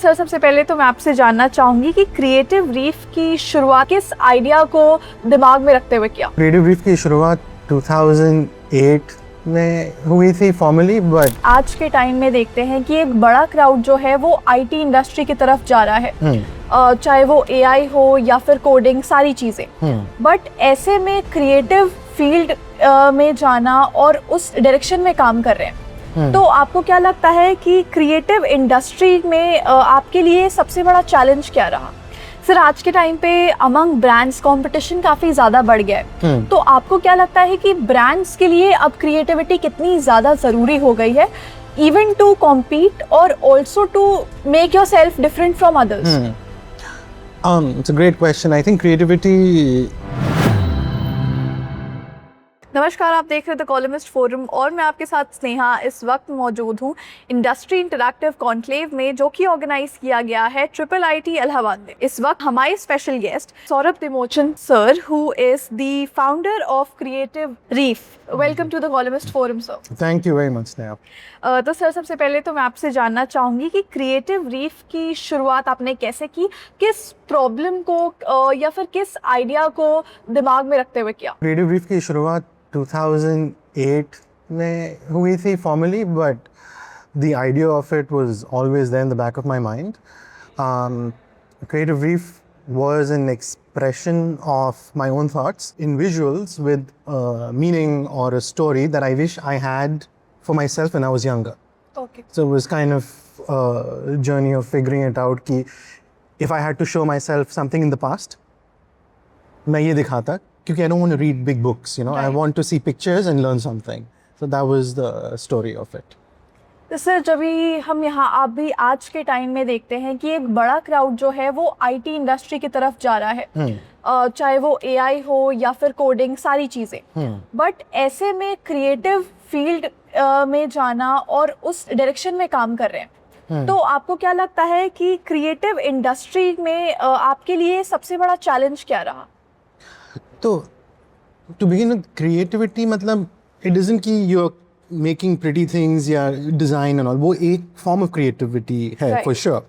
Sir सबसे पहले तो मैं आपसे जानना चाहूँगी कि क्रिएटिव रीफ की शुरुआत किस आइडिया को दिमाग में रखते हुए किया? क्रिएटिव रीफ की शुरुआत 2008 में हुई थी फॉर्मली, बट आज के टाइम में देखते हैं कि एक बड़ा क्राउड जो है वो आईटी इंडस्ट्री की तरफ जा रहा है, चाहे वो एआई हो या फिर कोडिंग, सारी चीज़ें। बट ऐसे में क्रिएटिव फील्ड में जाना और उस डायरेक्शन में काम कर रहे हैं, तो आपको क्या लगता है कि क्रिएटिव इंडस्ट्री में आपके लिए सबसे बड़ा चैलेंज क्या रहा? सर आज के टाइम पे अमंग ब्रांड्स कंपटीशन काफ़ी ज़्यादा बढ़ गया है, तो आपको क्या लगता है कि ब्रांड्स के लिए अब क्रिएटिविटी कितनी ज़्यादा ज़रूरी हो गई है, इवन टू कॉम्पीट और also to make yourself different from others? It's a great question. I think creativity. नमस्कार, आप देख रहे थे द कॉलमिस्ट फोरम और मैं आपके साथ स्नेहा इस वक्त मौजूद हूँ इंडस्ट्री इंटरैक्टिव कॉन्क्लेव में, जो कि ऑर्गेनाइज किया गया है IIIT इलाहाबाद में। इस वक्त हमारे special guest Saurabh Timochan sir, who is the founder of Creative Reef. Welcome to the columnist forum sir. Thank you very much, Sneha. तो सर सबसे पहले तो मैं आपसे जानना चाहूँगी कि क्रिएटिव रीफ की शुरुआत आपने कैसे की, किस प्रॉब्लम को या फिर किस आइडिया को दिमाग में रखते हुए किया? क्रिएटिव रीफ की शुरुआत 2008 में हुई थी formally, but the idea of it was always there in the back of my mind. Creative Reef was an expression of my own thoughts in visuals with meaning or a story that I wish I had for myself when I was younger. Okay. So it was kind of a journey of figuring it out कि if I had to show myself something in the past, मैं ये दिखाता, क्योंकि I don't want to read big books, you know. I Right. want to see pictures and learn something. So that was the story of it. तो sir जब भी हम यहाँ आप भी आज के टाइम में देखते हैं कि एक बड़ा क्राउड जो है वो आईटी इंडस्ट्री की तरफ जा रहा है, चाहे वो एआई हो या फिर कोडिंग, सारी चीज़ें। बट ऐसे में क्रिएटिव फील्ड में जाना और उस डायरेक्शन में काम कर रहे हैं, तो आपको क्या लगता है कि क्रिएटिव इंडस्ट्री में आपके लिए सबसे बड़ा चैलेंज क्या रहा? तो to begin with, creativity मतलब it isn't कि you're making pretty things या design and all, वो एक form of creativity है, Right. for sure.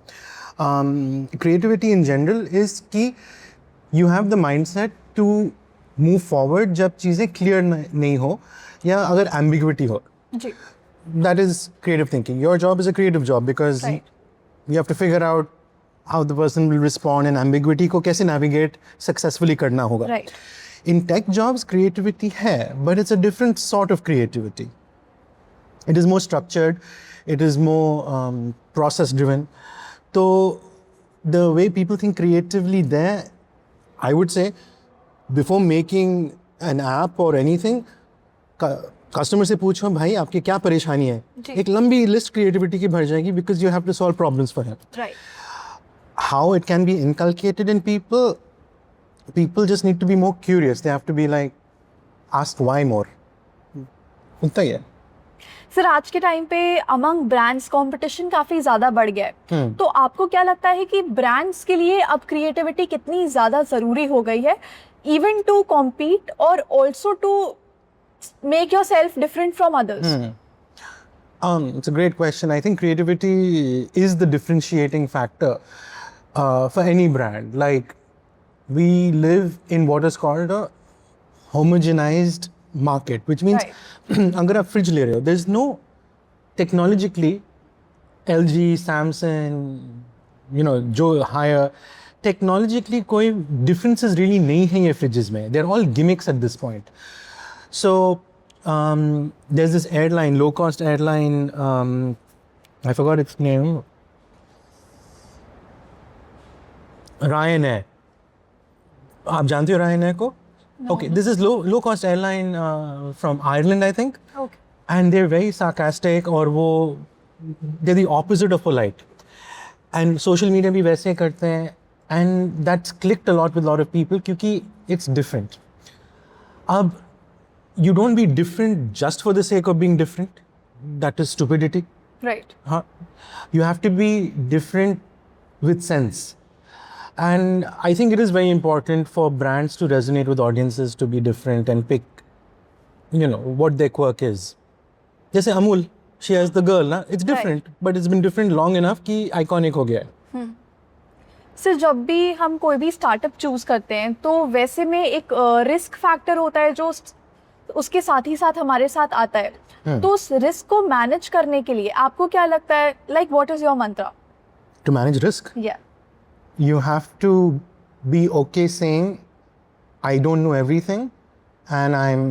Creativity in general is कि you have the mindset to move forward जब चीज़ें clear नहीं हो या अगर ambiguity हो. जी, That is creative thinking. Your job is a creative job because Right. you have to figure out how the person will respond and ambiguity को कैसे navigate successfully करना होगा. Right. In tech jobs, creativity है, but it's a different sort of creativity. It is more structured, it is more process driven. So the way people think creatively there, I would say, before making an app or anything, customer से पूछो भाई आपकी क्या परेशानी है, जी। एक लंबी list creativity की भर जाएगी, because you have to solve problems for him. Right. How it can be inculcated in people just need to be more curious. They have to be like, ask why more. उतना ही है. Sir आज के time पे among brands competition काफी ज्यादा बढ़ गया है, तो आपको क्या लगता है कि ब्रांड्स के लिए अब क्रिएटिविटी कितनी ज्यादा जरूरी हो गई है, इवन टू कॉम्पीट और also to make yourself different from others? It's a great question. I think creativity is the differentiating factor for any brand. Like, we live in what is called a homogenized market, which means अगर आप fridge ले रहे हो, there's no technologically LG, Samsung, you know, जो higher technologically कोई differences really नहीं हैं ये fridges में. They're all gimmicks at this point. So there's this airline, low cost airline, I forgot its name, Ryanair. आप जानते हो Ryanair को? Okay, this is low cost airline from Ireland, I think. Okay. And they're very sarcastic, और वो they're the opposite of polite. And social media भी वैसे करते हैं, and that's clicked a lot with a lot of people क्योंकि it's different. अब you don't be different just for the sake of being different. That is stupidity. Right. Huh? You have to be different with sense. And I think it is very important for brands to resonate with audiences, to be different and pick, you know, what their quirk is. जैसे Amul, she has the girl, na? It's different, but it's been different long enough कि iconic हो गया है. Sir जब भी हम कोई भी स्टार्टअप चूज करते हैं तो वैसे में एक रिस्क फैक्टर होता है जो उसके साथ ही साथ हमारे साथ आता है। तो उस रिस्क को मैनेज करने के लिए आपको क्या लगता है, like what is your mantra to manage risk? या You have to be okay saying I don't know everything and I'm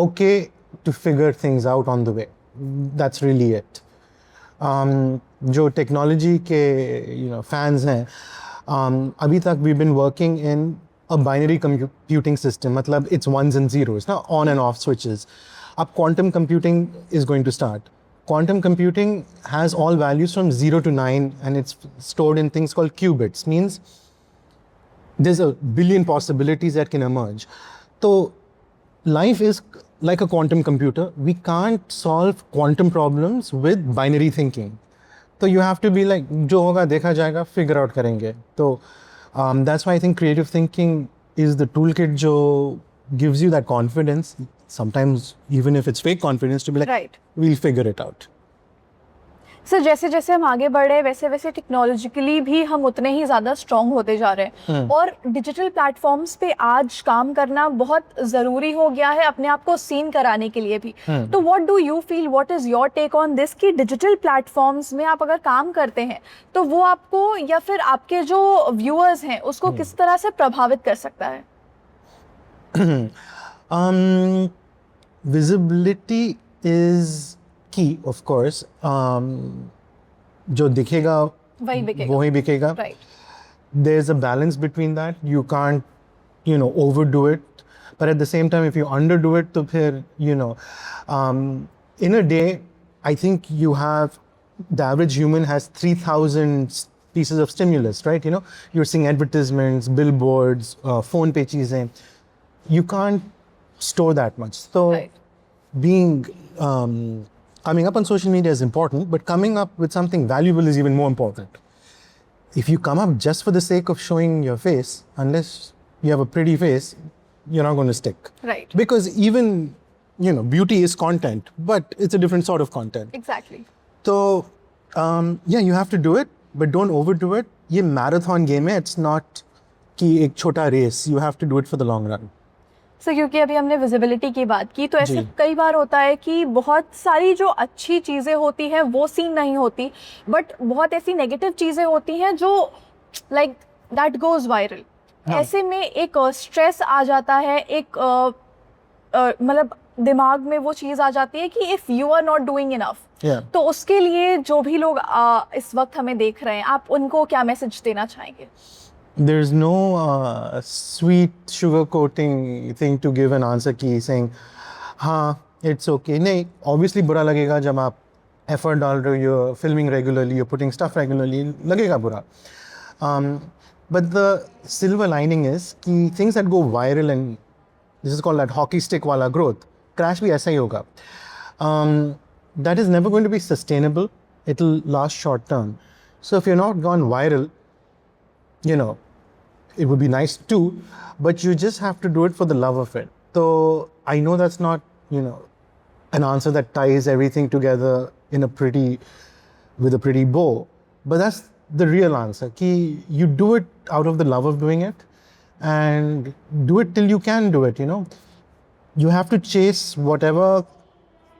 okay to figure things out on the way. That's really it. जो technology के fans हैं, अभी तक we've been working in a binary computing system, मतलब it's ones and zeros ना, on and off switches. अब quantum computing is going to start. Quantum computing has all values from 0 to 9 and it's stored in things called qubits. Means there's a billion possibilities that can emerge. So life is like a quantum computer. We can't solve quantum problems with binary thinking. So you have to be like, जो होगा देखा जाएगा, figure out करेंगे. So that's why I think creative thinking is the toolkit जो gives you that confidence. Sometimes even if it's fake confidence, to be like, Right. we'll figure it out. Sir जैसे जैसे हम आगे बढ़ रहे हैं वैसे वैसे टेक्नोलॉजिकली भी हम उतने ही ज़्यादा स्ट्रॉन्ग होते जा रहे हैं और डिजिटल प्लेटफॉर्म्स पे आज काम करना बहुत ज़रूरी हो गया है अपने आप को सीन कराने के लिए भी। तो what do you feel, what is your take on this कि डिजिटल प्लेटफॉर्म्स में आप अगर काम करते हैं तो वो आपको या फिर आपके जो व्यूअर्स हैं उसको किस तरह से प्रभावित कर सकता है? Visibility is key, of course. जो दिखेगा वही बिकेगा. Right. There's a balance between that. You can't, overdo it. But at the same time, if you underdo it, तो फिर, in a day, I think you have, the average human has 3,000 pieces of stimulus, right? You're seeing advertisements, billboards, phone पे चीजें. You can't store that much. So Right. being coming up on social media is important, but coming up with something valuable is even more important. If you come up just for the sake of showing your face, unless you have a pretty face, you're not going to stick. Right. Because even, beauty is content, but it's a different sort of content. Exactly. So, you have to do it, but don't overdo it. ये marathon game है, it's not कि एक छोटा race. You have to do it for the long run. Sir क्योंकि अभी हमने visibility की बात की तो ऐसे जी। कई बार होता है कि बहुत सारी जो अच्छी चीज़ें होती हैं वो सीन नहीं होती, बट बहुत ऐसी नेगेटिव चीज़ें होती हैं जो लाइक दैट गोज वायरल। ऐसे में एक स्ट्रेस आ जाता है, एक मतलब दिमाग में वो चीज़ आ जाती है कि if you are not doing enough, तो उसके लिए जो भी लोग इस वक्त हमें देख रहे हैं आप उनको क्या मैसेज देना चाहेंगे? There's no sweet sugarcoating thing to give an answer की saying हाँ it's okay. नहीं, obviously बुरा लगेगा जब आप effort डाल रहे हो, you're filming regularly, you're putting stuff regularly, लगेगा बुरा. But the silver lining is कि things that go viral and this is called that hockey stick वाला growth, crash भी ऐसा ही होगा. That is never going to be sustainable. It'll last short term. So if you're not gone viral, it would be nice too, but you just have to do it for the love of it. So I know that's not, an answer that ties everything together with a pretty bow, but that's the real answer. Ki you do it out of the love of doing it and do it till you can do it, You have to chase whatever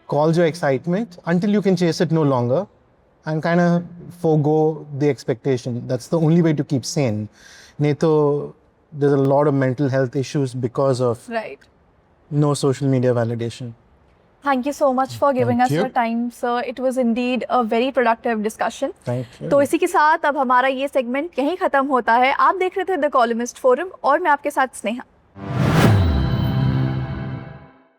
calls your excitement until you can chase it no longer and kind of forego the expectation. That's the only way to keep sane. Neto, there's a lot of mental health issues because of no social media validation. Thank you so much for giving Thank us you. your time, sir. It was indeed a very productive discussion. Thank you. तो इसी के साथ अब हमारा ये segment यहीं खत्म होता है। आप देख रहे थे द कॉलमिस्ट फोरम और मैं आपके साथ स्नेहा।